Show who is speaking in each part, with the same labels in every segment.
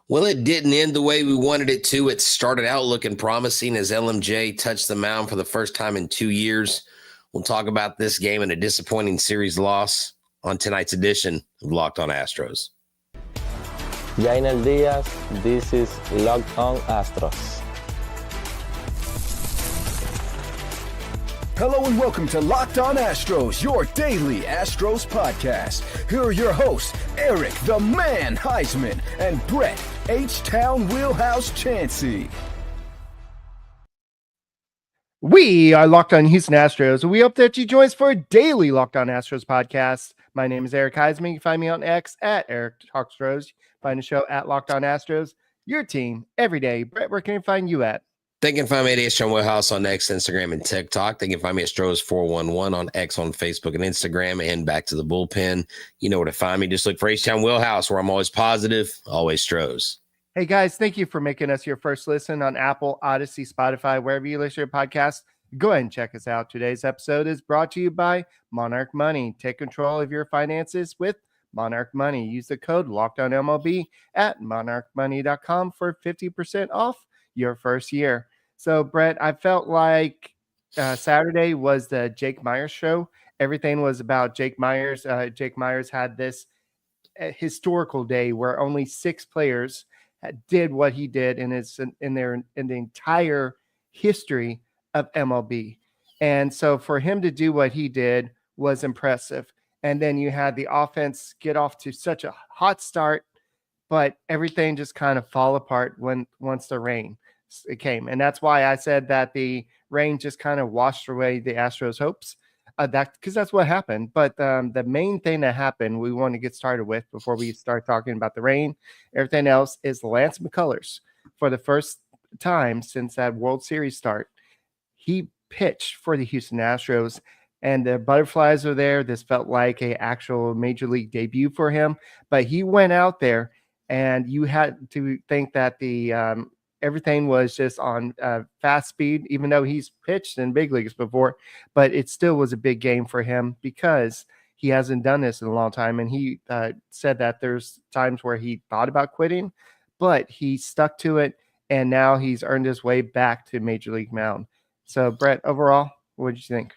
Speaker 1: Well, it didn't end the way we wanted it to. It started out looking promising as LMJ touched the mound for the first time in 2 years. We'll talk about this game and a disappointing series loss on tonight's edition of Locked On Astros.
Speaker 2: Jainel Diaz, this is Locked On Astros.
Speaker 3: Hello and welcome to Locked On Astros, your daily Astros podcast. Here are your hosts, Eric the Man Huysman and Brett H-Town Wheelhouse Chancey.
Speaker 4: We are Locked On Houston Astros, and we hope that you join us for a daily Locked On Astros podcast. My name is Eric Huysman. You can find me on X at Eric Talkstros. Find the show at Locked On Astros. Your team every day. Brett, where can I find you at?
Speaker 1: They can find me at H-Town Wheelhouse on X, Instagram, and TikTok. They can find me at Stros411 on X, on Facebook, and Instagram, and back to the bullpen. You know where to find me. Just look for H-Town Wheelhouse, where I'm always positive, always Stros.
Speaker 4: Hey, guys, thank you for making us your first listen on Apple, Odyssey, Spotify, wherever you listen to your podcast. Go ahead and check us out. Today's episode is brought to you by Monarch Money. Take control of your finances with Monarch Money. Use the code LOCKEDONMLB at monarchmoney.com for 50% off your first year. So, Brett, I felt like Saturday was the Jake Meyers show. Everything was about Jake Meyers. Jake Meyers had this historical day where only 6 players did what he did in the entire history of MLB. And so for him to do what he did was impressive. And then you had the offense get off to such a hot start, but everything just kind of fall apart once the rain came. And that's why I said that the rain just kind of washed away the Astros' hopes. Because that's what happened. But the main thing that happened, we want to get started with before we start talking about the rain, everything else, is Lance McCullers. For the first time since that World Series start, he pitched for the Houston Astros, and the butterflies are there. This felt like an actual major league debut for him. But he went out there, and you had to think that the everything was just on fast speed, even though he's pitched in big leagues before. But it still was a big game for him because he hasn't done this in a long time. And he said that there's times where he thought about quitting, but he stuck to it. And now he's earned his way back to Major League mound. So, Brett, overall, what did you think?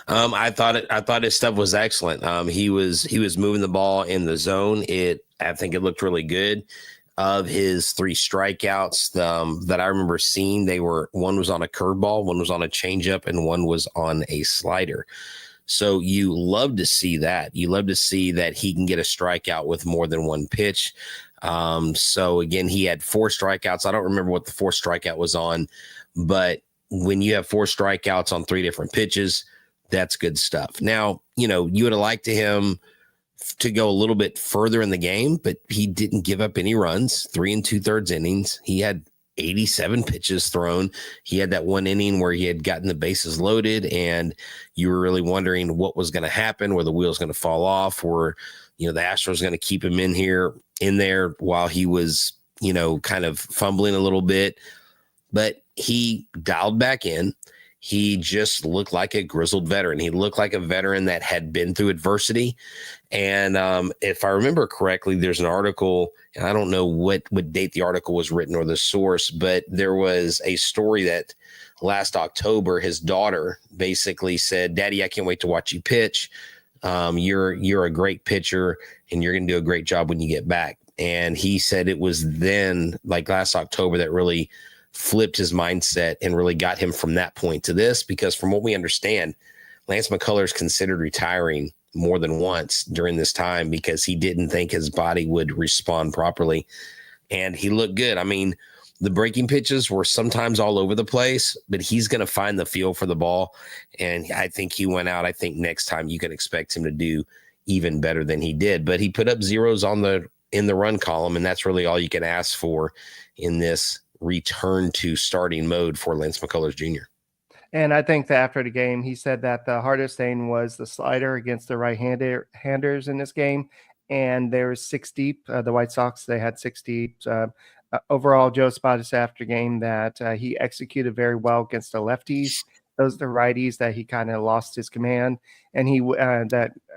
Speaker 1: I thought his stuff was excellent. He was moving the ball in the zone. I think it looked really good. Of his 3 strikeouts that I remember seeing, one was on a curveball, one was on a changeup, and one was on a slider. So you love to see that. You love to see that he can get a strikeout with more than one pitch. So again, he had 4 strikeouts. I don't remember what the 4th strikeout was on, but when you have 4 strikeouts on 3 different pitches, that's good stuff. Now, you would have liked him to go a little bit further in the game, but he didn't give up any runs. 3 2/3 innings. He had 87 pitches thrown. He had that one inning where he had gotten the bases loaded, and you were really wondering what was going to happen, where the wheel's going to fall off, or the Astros going to keep him in there while he was, kind of fumbling a little bit. But he dialed back in. He just looked like a grizzled veteran. He looked like a veteran that had been through adversity. And if I remember correctly, there's an article, and I don't know what date the article was written or the source, but there was a story that last October, his daughter basically said, "Daddy, I can't wait to watch you pitch. You're a great pitcher, and you're going to do a great job when you get back." And he said it was then, like last October, that really flipped his mindset and really got him from that point to this, because from what we understand, Lance McCullers considered retiring more than once during this time because he didn't think his body would respond properly. And he looked good. I mean, the breaking pitches were sometimes all over the place, but he's going to find the feel for the ball. And I think he went out. I think next time you can expect him to do even better than he did. But he put up zeros in the run column, and that's really all you can ask for in this return to starting mode for Lance McCullers Jr.
Speaker 4: And I think that after the game, he said that the hardest thing was the slider against the right-handers in this game. And there was 6 deep. The White Sox, they had 6 deep. Overall, Joe spotted after game that he executed very well against the lefties. those are the righties that he kind of lost his command. And McCullers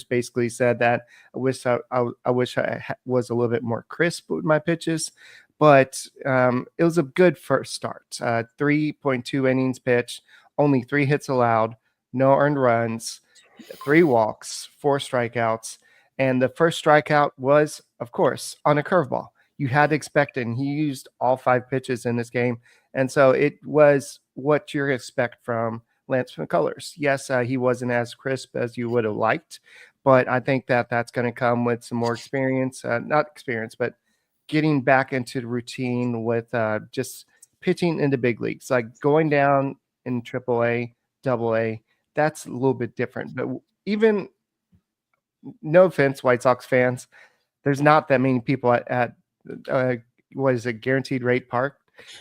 Speaker 4: basically said that I wish I was a little bit more crisp with my pitches. But it was a good first start. 3.2 innings pitched, only 3 hits allowed, no earned runs, 3 walks, 4 strikeouts. And the first strikeout was, of course, on a curveball. You had to expect it, and he used all 5 pitches in this game. And so it was what you're expect from Lance McCullers. Yes, he wasn't as crisp as you would have liked, but I think that that's going to come with some more experience. Not experience, but getting back into the routine with just pitching in the big leagues. Like going down in AAA, AA, that's a little bit different. But even, no offense, White Sox fans, there's not that many people at what is it, Guaranteed Rate Park?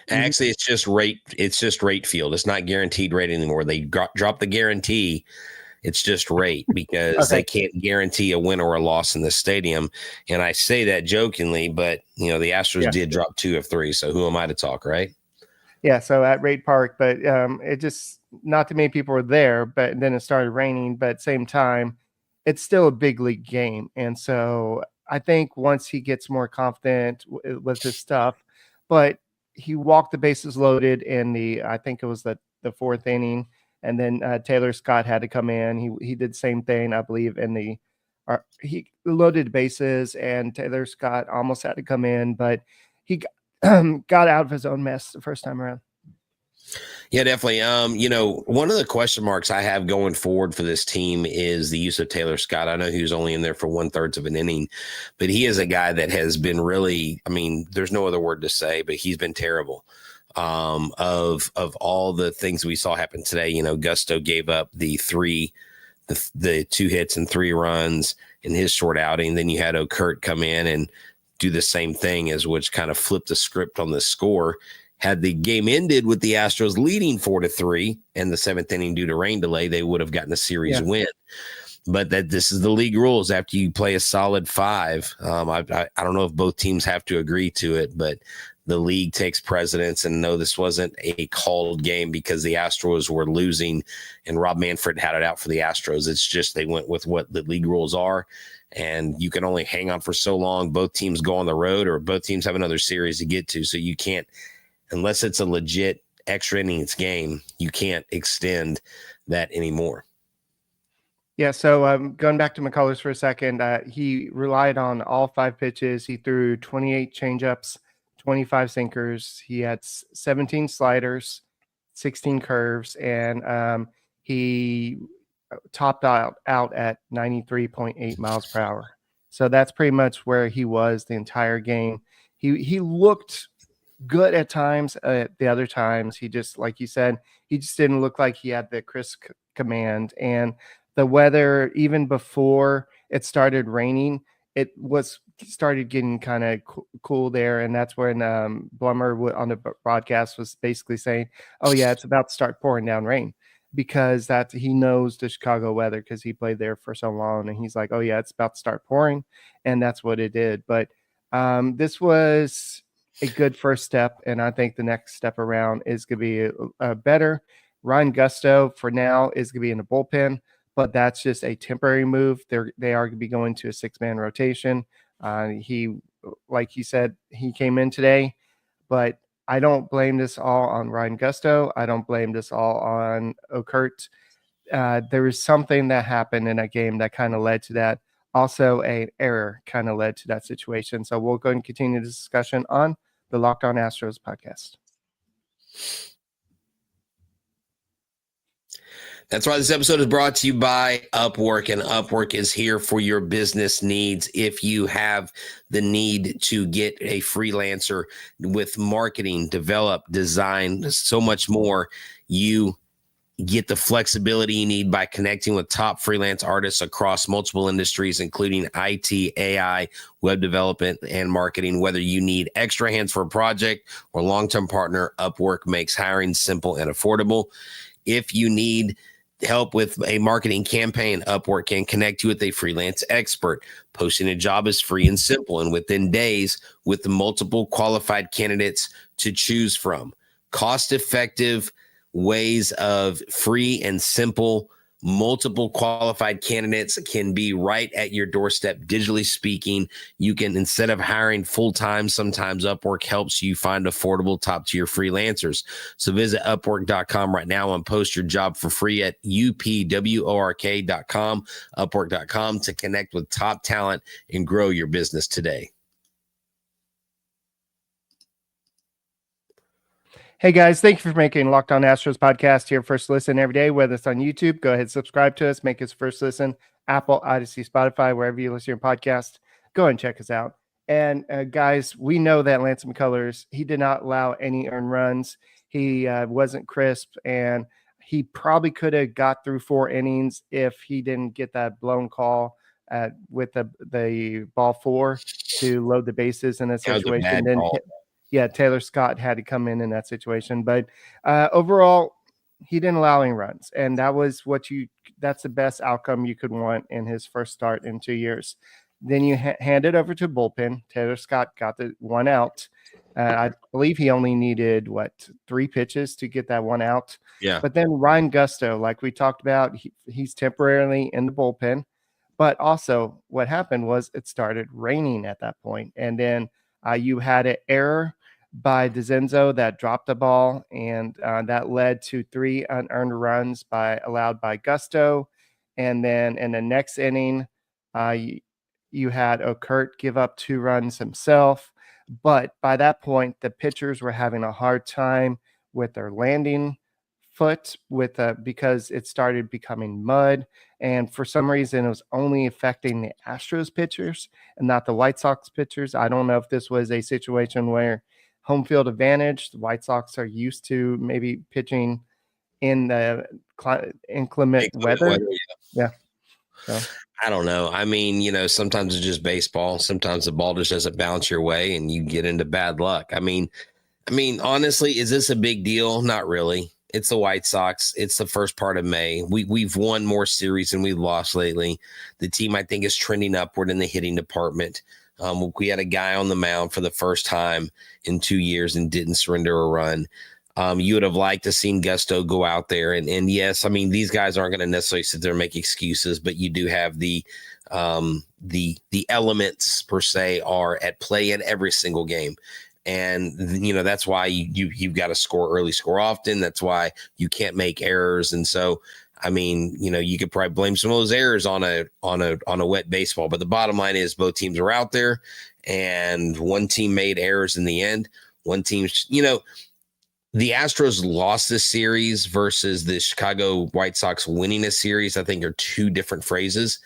Speaker 1: Actually, it's just rate field. It's not guaranteed rate anymore. They dropped the guarantee. It's just rate because they can't guarantee a win or a loss in the stadium. And I say that jokingly, but the Astros did drop 2 of 3. So who am I to talk, right?
Speaker 4: Yeah. So at Rate Park, but it just, not too many people were there, but then it started raining. But at the same time, it's still a big league game. And so I think once he gets more confident with his stuff, but he walked the bases loaded in I think it was the 4th inning. And then Taylor Scott had to come in. He did the same thing, I believe, he loaded bases, and Taylor Scott almost had to come in, but he got out of his own mess the first time around.
Speaker 1: Yeah, definitely. One of the question marks I have going forward for this team is the use of Taylor Scott. I know he was only in there for 1/3 of an inning, but he is a guy that has been really, there's no other word to say, but he's been terrible. Of all the things we saw happen today, Gusto gave up the 2 hits and 3 runs in his short outing. Then you had Okert come in and do the same thing, which kind of flipped the script on the score. Had the game ended with the Astros leading 4-3 and the 7th inning due to rain delay, they would have gotten a series win. But this is the league rules. After you play a solid 5, I don't know if both teams have to agree to it, but the league takes precedence. And no, this wasn't a called game because the Astros were losing and Rob Manfred had it out for the Astros. It's just they went with what the league rules are, and you can only hang on for so long. Both teams go on the road, or both teams have another series to get to. So you can't, unless it's a legit extra innings game, you can't extend that anymore.
Speaker 4: Yeah, so going back to McCullers for a second, he relied on all 5 pitches. He threw 28 changeups, 25 sinkers. He had 17 sliders, 16 curves, and he topped out at 93.8 miles per hour. So that's pretty much where he was the entire game. He looked good at times. The other times, he just, like you said, he just didn't look like he had the crisp command. And the weather, even before it started raining, it started getting kind of cool there. And that's when Blummer on the broadcast was basically saying, oh yeah, it's about to start pouring down rain, because he knows the Chicago weather because he played there for so long. And he's like, oh yeah, it's about to start pouring. And that's what it did. But this was a good first step. And I think the next step around is going to be better. Ryan Gusto for now is going to be in the bullpen, but that's just a temporary move. They are going to be going to a 6-man rotation. He, like you said, he came in today, but I don't blame this all on Ryan Gusto. I don't blame this all on Okert. There was something that happened in a game that kind of led to that. Also, an error kind of led to that situation. So we'll go and continue the discussion on the Locked On Astros podcast.
Speaker 1: That's why this episode is brought to you by Upwork, and Upwork is here for your business needs. If you have the need to get a freelancer with marketing, develop, design, so much more, you get the flexibility you need by connecting with top freelance artists across multiple industries, including IT, AI, web development, and marketing. Whether you need extra hands for a project or long-term partner, Upwork makes hiring simple and affordable. If you need help with a marketing campaign, Upwork can connect you with a freelance expert. Posting a job is free and simple, and within days, with multiple qualified candidates to choose from. cost-effective ways of free and simple, multiple qualified candidates can be right at your doorstep. Digitally speaking, you can, instead of hiring full-time, sometimes Upwork helps you find affordable top-tier freelancers. So visit upwork.com right now and post your job for free at upwork.com, upwork.com, to connect with top talent and grow your business today.
Speaker 4: Hey guys, thank you for making Locked On Astros podcast your first listen every day. Whether it's on YouTube, go ahead, subscribe to us, make us first listen. Apple, Odyssey, Spotify, wherever you listen to your podcast, go and check us out. And guys, we know that Lance McCullers, he did not allow any earned runs. He wasn't crisp, and he probably could have got through 4 innings if he didn't get that blown call with the ball 4 to load the bases in that situation. Then Taylor Scott had to come in that situation. But overall, he didn't allow any runs. And that was that's the best outcome you could want in his first start in 2 years. Then you hand it over to bullpen. Taylor Scott got the 1 out. I believe he only needed, 3 pitches to get that 1 out.
Speaker 1: Yeah.
Speaker 4: But then Ryan Gusto, like we talked about, he's temporarily in the bullpen. But also what happened was it started raining at that point. And then you had an error by DeZenzo that dropped the ball, and that led to 3 unearned runs allowed by Gusto. And then in the next inning, you had Okert give up 2 runs himself. But by that point, the pitchers were having a hard time with their landing foot because it started becoming mud. And for some reason, it was only affecting the Astros pitchers and not the White Sox pitchers. I don't know if this was a situation where home field advantage, the White Sox are used to maybe pitching in the inclement weather. Yeah. So.
Speaker 1: I don't know. I mean, sometimes it's just baseball. Sometimes the ball just doesn't bounce your way and you get into bad luck. I mean, honestly, is this a big deal? Not really. It's the White Sox. It's the first part of May. We've won more series than we've lost lately. The team, I think, is trending upward in the hitting department. We had a guy on the mound for the first time in 2 years and didn't surrender a run. You would have liked to seen Gusto go out there. And yes, I mean, these guys aren't going to necessarily sit there and make excuses, but you do have the elements per se are at play in every single game. And, that's why you've got to score early, score often. That's why you can't make errors. And so, I mean, you could probably blame some of those errors on a wet baseball. But the bottom line is both teams are out there and one team made errors in the end. One team, the Astros lost this series versus the Chicago White Sox winning a series, I think, are 2 different phrases.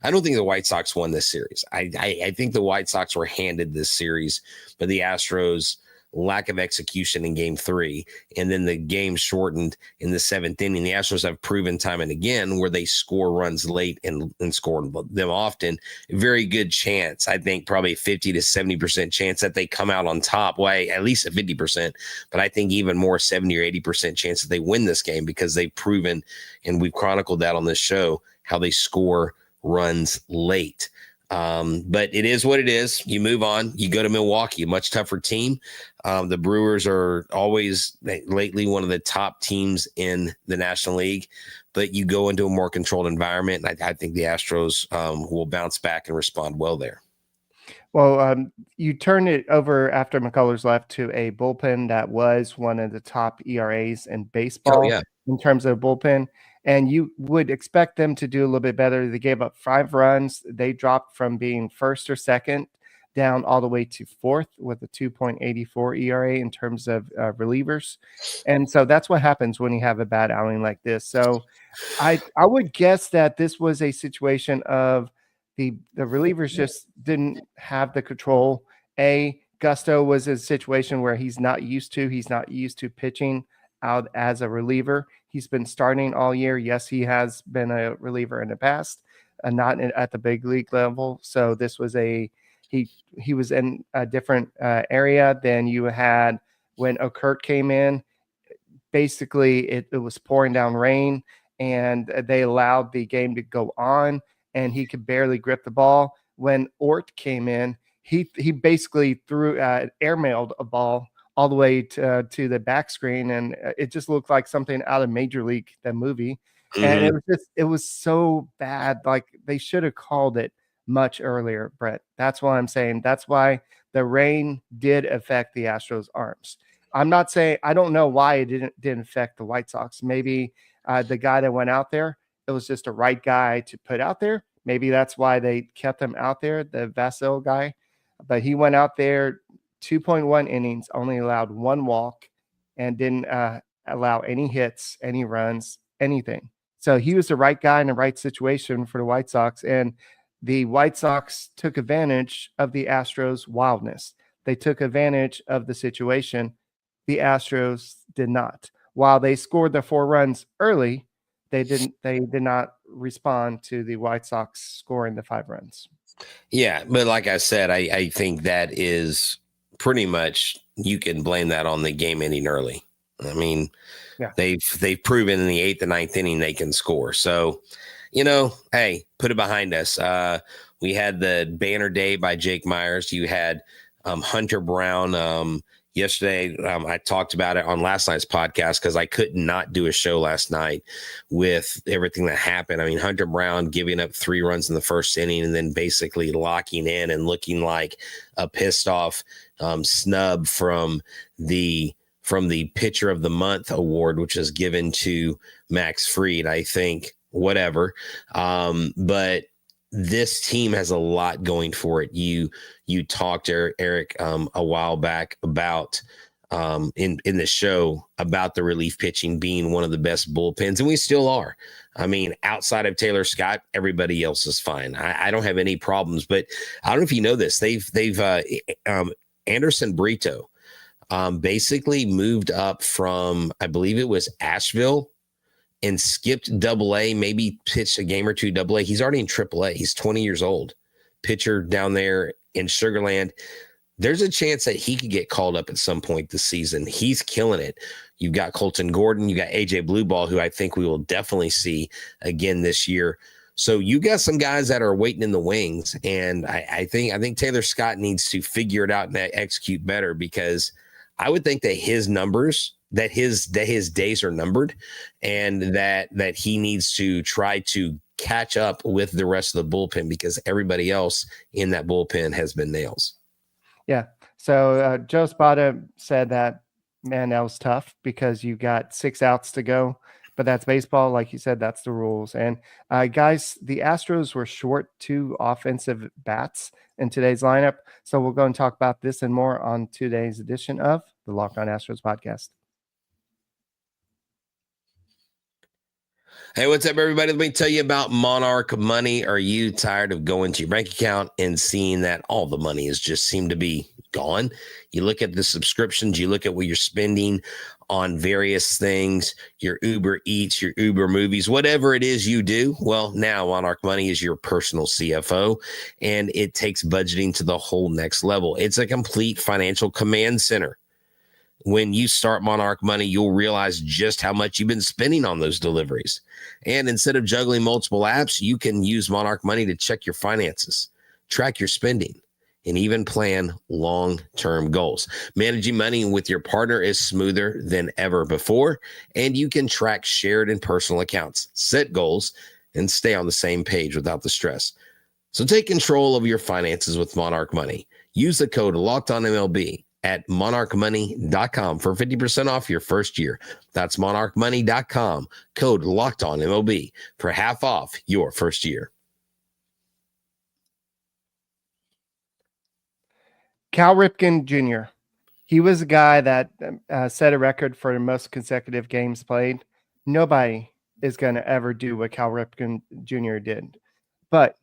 Speaker 1: I don't think the White Sox won this series. I think the White Sox were handed this series, but the Astros' lack of execution in game 3, and then the game shortened in the 7th inning. The Astros have proven time and again where they score runs late and score them often. Very good chance, I think probably 50 to 70% chance that they come out on top. Well, at least a 50%, but I think even more 70 or 80% chance that they win this game because they've proven, and we've chronicled that on this show, how they score runs late. But it is what it is. You move on. You go to Milwaukee, a much tougher team. The Brewers are always lately one of the top teams in the National League, but you go into a more controlled environment. And I think the Astros will bounce back and respond well there.
Speaker 4: Well, you turned it over after McCullers left to a bullpen that was one of the top ERAs in baseball in terms of bullpen. And you would expect them to do a little bit better. They gave up 5 runs. They dropped from being first or second down all the way to 4th with a 2.84 ERA in terms of relievers. And so that's what happens when you have a bad outing like this. So I would guess that this was a situation of the relievers just didn't have the control. Gusto was a situation where he's not used to pitching out as a reliever. He's been starting all year. Yes, he has been a reliever in the past, not at the big league level. So this was he was in a different area than you had when Okert came in. Basically, it was pouring down rain, and they allowed the game to go on, and he could barely grip the ball. When Ort came in, he basically threw airmailed a ball all the way to the back screen, and it just looked like something out of Major League, the movie. And it was so bad. Like, they should have called it much earlier, Brett. That's why I'm saying that's why the rain did affect the Astros' arms. I'm not saying, I don't know why it didn't affect the White Sox. Maybe the guy that went out there, it was just a right guy to put out there. Maybe that's why they kept him out there, the Vasil guy. But he went out there 2.1 innings, only allowed 1 walk, and didn't allow any hits, any runs, anything. So he was the right guy in the right situation for the White Sox. And the White Sox took advantage of the Astros' wildness. They took advantage of the situation. The Astros did not. While they scored the 4 runs early, they did not respond to the White Sox scoring the 5 runs.
Speaker 1: Yeah, but like I said, I think that is pretty much, you can blame that on the game ending early. I mean,
Speaker 4: yeah,
Speaker 1: they've proven in the 8th and 9th inning they can score. So, hey, put it behind us. We had the banner day by Jake Myers. You had Hunter Brown. Yesterday, I talked about it on last night's podcast because I could not do a show last night with everything that happened. I mean, Hunter Brown giving up 3 runs in the first inning and then basically locking in and looking like a pissed off snub from the Pitcher of the Month award, which is given to Max Fried, I think, whatever. But this team has a lot going for it. You talked, Eric, a while back about in the show about the relief pitching being one of the best bullpens, and we still are. I mean, outside of Taylor Scott, everybody else is fine. I don't have any problems, but I don't know if you know this. They've Anderson Brito basically moved up from, I believe it was Asheville, and skipped AA, maybe pitched a game or 2 AA. He's already in AAA. He's 20 years old. Pitcher down there in Sugarland. There's a chance that he could get called up at some point this season. He's killing it. You've got Colton Gordon. You got AJ Blueball, who I think we will definitely see again this year. So you got some guys that are waiting in the wings. And I think Taylor Scott needs to figure it out and execute better, because I would think that his numbers, that his days are numbered, and that he needs to try to catch up with the rest of the bullpen, because everybody else in that bullpen has been nails.
Speaker 4: Yeah. So Joe Spada said that, man, that was tough because you got 6 outs to go, but that's baseball. Like you said, that's the rules. And guys, the Astros were short 2 offensive bats in today's lineup. So we'll go and talk about this and more on today's edition of the Locked On Astros podcast.
Speaker 1: Hey, what's up, everybody? Let me tell you about Monarch Money. Are you tired of going to your bank account and seeing that all the money has just seemed to be gone? You look at the subscriptions, you look at what you're spending on various things, your Uber Eats, your Uber Movies, whatever it is you do. Well, now Monarch Money is your personal CFO, and it takes budgeting to the whole next level. It's a complete financial command center. When you start Monarch Money, you'll realize just how much you've been spending on those deliveries. And instead of juggling multiple apps, you can use Monarch Money to check your finances, track your spending, and even plan long-term goals. Managing money with your partner is smoother than ever before, and you can track shared and personal accounts, set goals, and stay on the same page without the stress. So take control of your finances with Monarch Money. Use the code LOCKEDONMLB at monarchmoney.com for 50% off your first year. That's monarchmoney.com, code LOCKEDONMLB for half off your first year.
Speaker 4: Cal Ripken Jr. He was a guy that set a record for the most consecutive games played. Nobody is going to ever do what Cal Ripken Jr. did. But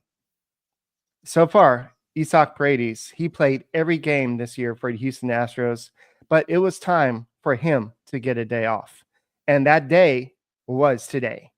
Speaker 4: so far, Isaac Paredes, he played every game this year for the Houston Astros, but it was time for him to get a day off. And that day was today.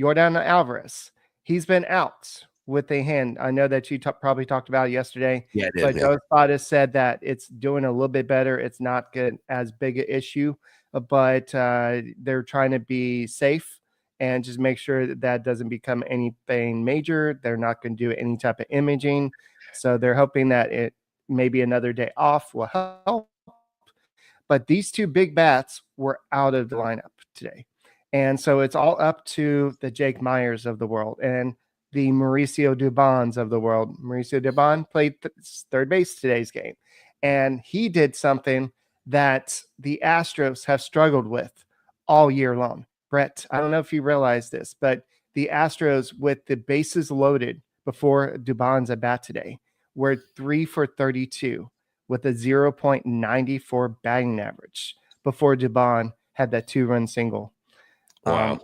Speaker 4: Yordan Alvarez, he's been out with a hand. I know that you probably talked about it yesterday, but Joe Spada said that it's doing a little bit better. It's not good, as big an issue, but they're trying to be safe and just make sure that doesn't become anything major. They're not going to do any type of imaging. So they're hoping that it maybe another day off will help. But these two big bats were out of the lineup today. And so it's all up to the Jake Myers of the world and the Mauricio Dubons of the world. Mauricio Dubon played third base today's game. And he did something that the Astros have struggled with all year long. Brett, I don't know if you realize this, but the Astros, with the bases loaded before Dubon's at bat today, were 3 for 32 with a 0.94 batting average before Dubon had that 2-run single.
Speaker 1: Wow.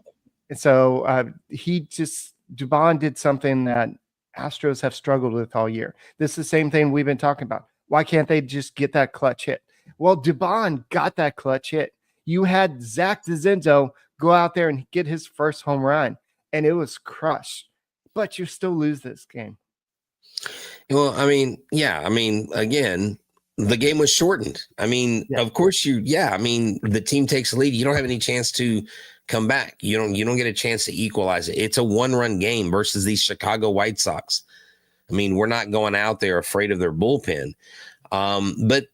Speaker 4: Dubon did something that Astros have struggled with all year. This is the same thing we've been talking about. Why can't they just get that clutch hit? Well, Dubon got that clutch hit. You had Zach DeZenzo go out there and get his first home run, and it was crushed. But you still lose this game.
Speaker 1: Well, again, the game was shortened. Of course the team takes a lead. You don't have any chance to come back. You don't get a chance to equalize it. It's a 1-run game versus these Chicago White Sox. We're not going out there afraid of their bullpen. But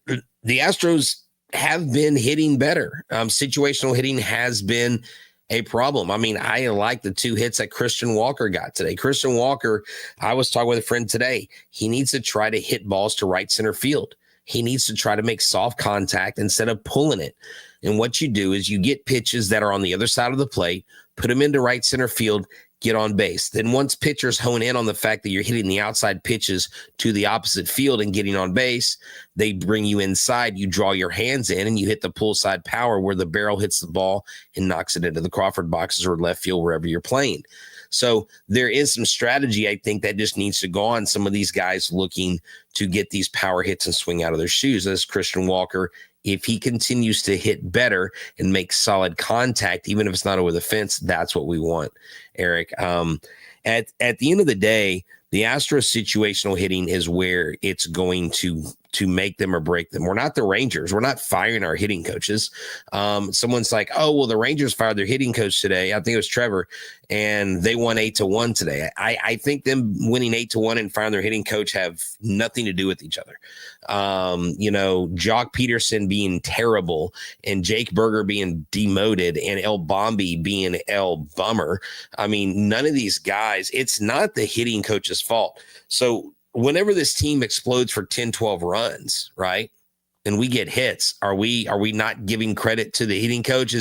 Speaker 1: the Astros have been hitting better. Situational hitting has been a problem. I like the 2 hits that Christian Walker got today. Christian Walker, I was talking with a friend today. He needs to try to hit balls to right center field. He needs to try to make soft contact instead of pulling it. And what you do is you get pitches that are on the other side of the plate, put them into right center field, get on base. Then once pitchers hone in on the fact that you're hitting the outside pitches to the opposite field and getting on base, they bring you inside, you draw your hands in, and you hit the pull side power where the barrel hits the ball and knocks it into the Crawford boxes or left field, wherever you're playing. So there is some strategy, I think, that just needs to go on. Some of these guys looking to get these power hits and swing out of their shoes, as Christian Walker, if he continues to hit better and make solid contact, even if it's not over the fence, that's what we want, Eric. At the end of the day, the Astros situational hitting is where it's going to make them or break them. We're not the Rangers. We're not firing our hitting coaches. Someone's like, oh, well, the Rangers fired their hitting coach today. I think it was Trevor, and they won 8-1 today. I think them winning 8-1 and firing their hitting coach have nothing to do with each other. Jock Peterson being terrible and Jake Berger being demoted and El Bombi being El Bummer. None of these guys, it's not the hitting coach's fault. So whenever this team explodes for 10, 12 runs, right, and we get hits, are we not giving credit to the hitting coach?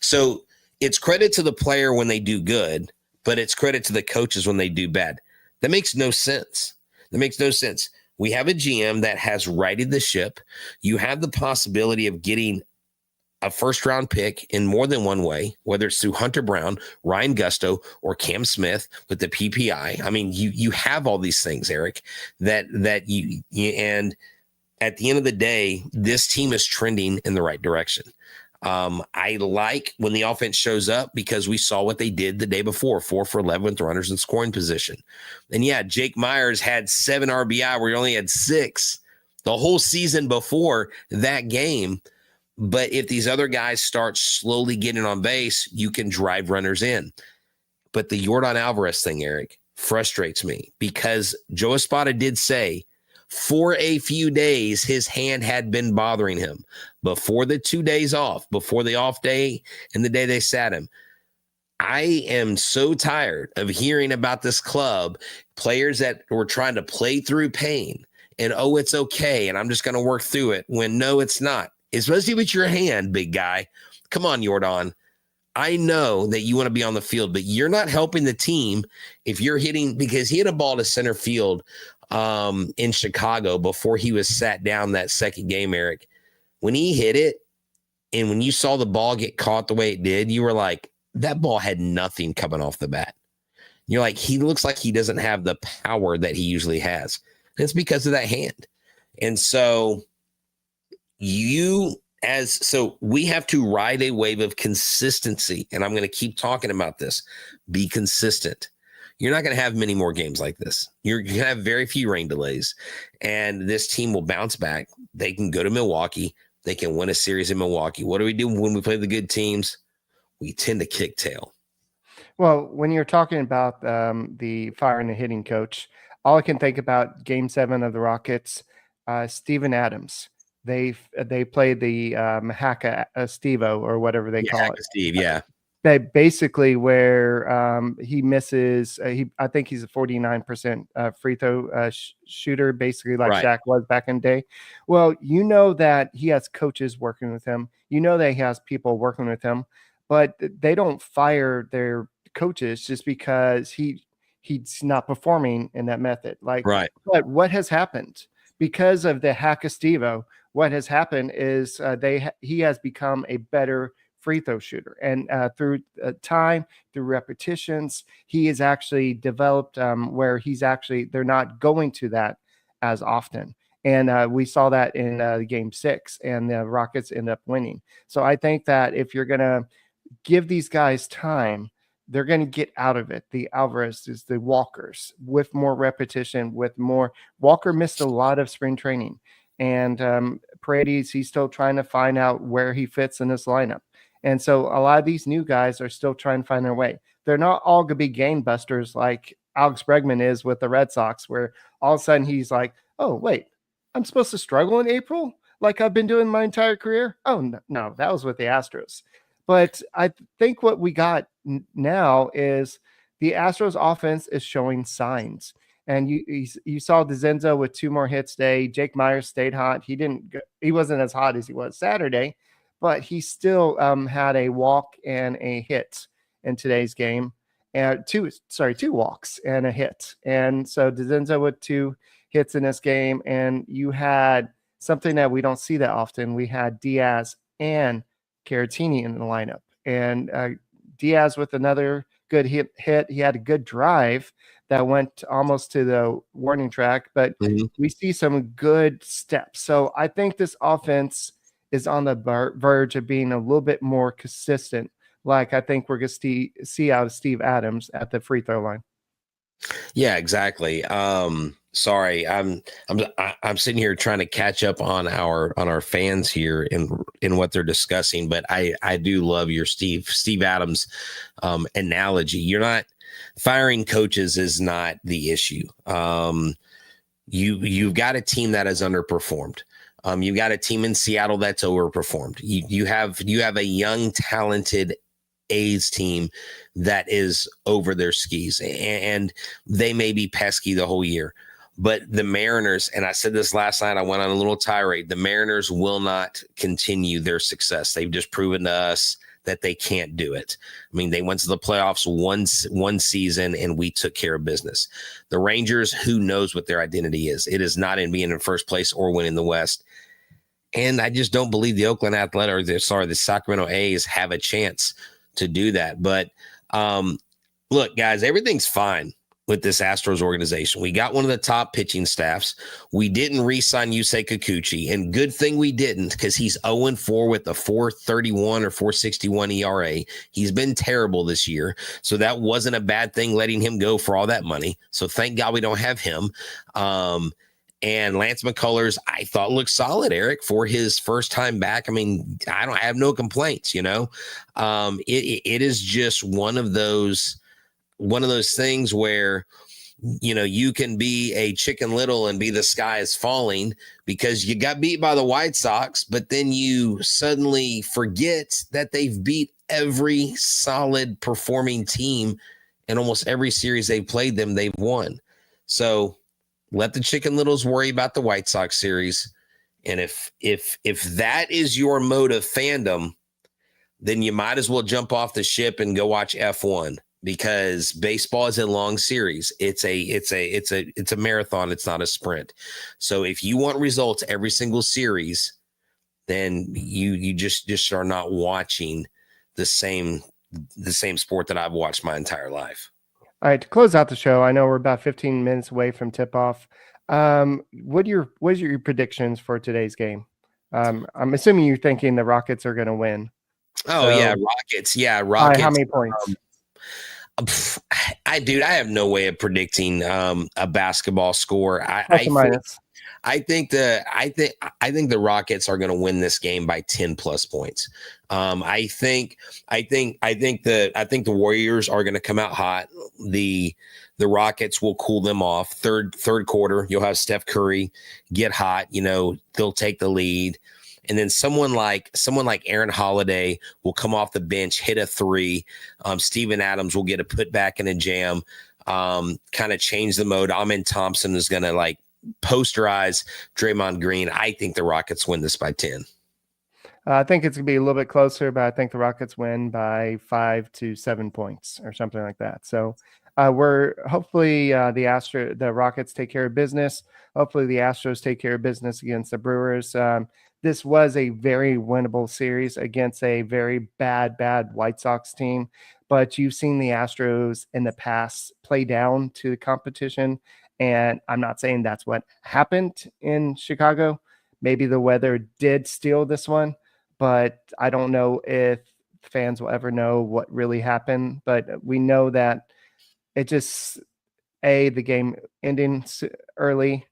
Speaker 1: So it's credit to the player when they do good, but it's credit to the coaches when they do bad. That makes no sense. We have a GM that has righted the ship. You have the possibility of getting a first-round pick in more than one way, whether it's through Hunter Brown, Ryan Gusto, or Cam Smith with the PPI. You have all these things, Eric, that you and at the end of the day, this team is trending in the right direction. I like when the offense shows up because we saw what they did the day before, 4 for 11 with runners in scoring position. And yeah, Jake Myers had 7 RBI where he only had 6 the whole season before that game. But if these other guys start slowly getting on base, you can drive runners in. But the Yordan Alvarez thing, Eric, frustrates me because Joe Espada did say for a few days his hand had been bothering him before the 2 days off, before the off day and the day they sat him. I am so tired of hearing about this club, players that were trying to play through pain and, oh, it's okay, and I'm just going to work through it, when no, it's not. Especially with your hand, big guy. Come on, Yordan. I know that you want to be on the field, but you're not helping the team if you're hitting, because he hit a ball to center field in Chicago before he was sat down that second game, Eric. When he hit it and when you saw the ball get caught the way it did, you were like, that ball had nothing coming off the bat. You're like, he looks like he doesn't have the power that he usually has. And it's because of that hand. And so we have to ride a wave of consistency. And I'm going to keep talking about this. Be consistent. You're not going to have many more games like this. You're going to have very few rain delays. And this team will bounce back. They can go to Milwaukee. They can win a series in Milwaukee. What do we do when we play the good teams? We tend to kick tail.
Speaker 4: Well, when you're talking about the firing the hitting coach, all I can think about Game 7 of the Rockets, Steven Adams. they played the Haka Stevo or whatever they call it.
Speaker 1: Steve, yeah.
Speaker 4: That basically where he misses. I think he's a 49% free throw shooter, basically like
Speaker 1: Right.
Speaker 4: Shaq was back in the day. Well, you know that he has coaches working with him. You know that he has people working with him, but they don't fire their coaches just because he's not performing in that method. Like,
Speaker 1: Right.
Speaker 4: but what has happened because of the Hack Estevo? What has happened is he has become a better free throw shooter, and through time, through repetitions, he has actually developed where they're not going to that as often. And we saw that in game 6, and the Rockets end up winning. So I think that if you're going to give these guys time, they're going to get out of it. The Alvarez is the Walkers with more repetition, with more. Walker missed a lot of spring training, and Paredes, he's still trying to find out where he fits in this lineup. And so a lot of these new guys are still trying to find their way. They're not all going to be game busters like Alex Bregman is with the Red Sox, where all of a sudden he's like, oh, wait, I'm supposed to struggle in April like I've been doing my entire career? Oh, no, that was with the Astros. But I think what we got now is the Astros offense is showing signs. And you saw DeZenzo with 2 more hits today. Jake Myers stayed hot. He wasn't as hot as he was Saturday, but he still had a walk and a hit in today's game, and 2 walks and a hit. And so DeZenzo with 2 hits in this game, and you had something that we don't see that often. We had Diaz and Caratini in the lineup, and Diaz with another good hit. He had a good drive that went almost to the warning track, but we see some good steps. So I think this offense is on the verge of being a little bit more consistent. Like I think we're going to see out of Steve Adams at the free throw line.
Speaker 1: Yeah, exactly. Sorry, I'm sitting here trying to catch up on our fans here in what they're discussing, but I do love your Steve Adams analogy. You're not firing coaches is not the issue. You've got a team that has underperformed. You've got a team in Seattle that's overperformed. You have a young, talented A's team that is over their skis, and they may be pesky the whole year. But the Mariners, and I said this last night, I went on a little tirade. The Mariners will not continue their success. They've just proven to us that they can't do it. I mean, they went to the playoffs one season, and we took care of business. The Rangers, who knows what their identity is? It is not in being in first place or winning the West. And I just don't believe the Oakland the Sacramento A's have a chance to do that. But look, guys, everything's fine with this Astros organization. We got one of the top pitching staffs. We didn't re-sign Yusei Kikuchi, and good thing we didn't, because he's 0-4 with a 4.31 or 4.61 ERA. He's been terrible this year, so that wasn't a bad thing letting him go for all that money. So thank God we don't have him. And Lance McCullers, I thought looked solid, Eric, for his first time back. I mean, I have no complaints, you know. It is just one of those things where, you know, you can be a Chicken Little and be the sky is falling because you got beat by the White Sox, but then you suddenly forget that they've beat every solid performing team in almost every series they've played them, they've won. So let the Chicken Littles worry about the White Sox series. And if that is your mode of fandom, then you might as well jump off the ship and go watch F1, because baseball is a long series. It's a marathon. It's not a sprint. So if you want results every single series, then you just are not watching the same sport that I've watched my entire life.
Speaker 4: All right, to close out the show, I know we're about 15 minutes away from tip-off. What are your predictions for today's game? I'm assuming you're thinking the Rockets are going to win.
Speaker 1: Oh, so, yeah, Rockets. Yeah, Rockets.
Speaker 4: How many points?
Speaker 1: I have no way of predicting a basketball score.
Speaker 4: Plus or minus.
Speaker 1: I think the Rockets are going to win this game by 10 plus points. I think the Warriors are going to come out hot. The Rockets will cool them off. Third quarter, you'll have Steph Curry get hot. They'll take the lead. And then someone like Aaron Holiday will come off the bench, hit a three. Steven Adams will get a putback and a jam, kind of change the mode. Amen Thompson is going to posterize Draymond Green. I think the Rockets win this by 10.
Speaker 4: I think it's going to be a little bit closer, but I think the Rockets win by 5 to 7 points or something like that. So we're hopefully the Rockets take care of business. Hopefully the Astros take care of business against the Brewers. This was a very winnable series against a very bad White Sox team, but you've seen the Astros in the past play down to the competition. And I'm not saying that's what happened in Chicago. Maybe the weather did steal this one, but I don't know if fans will ever know what really happened. But we know that it just, the game ending early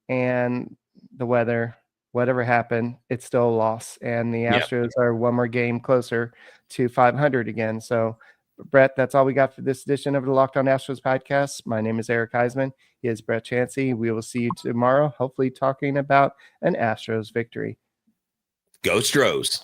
Speaker 4: and the weather, whatever happened, it's still a loss. And the Astros are one more game closer to 500 again. So, Brett, that's all we got for this edition of the Locked On Astros podcast. My name is Eric Huysman. He is Brett Chancey. We will see you tomorrow, hopefully talking about an Astros victory.
Speaker 1: Go Stros.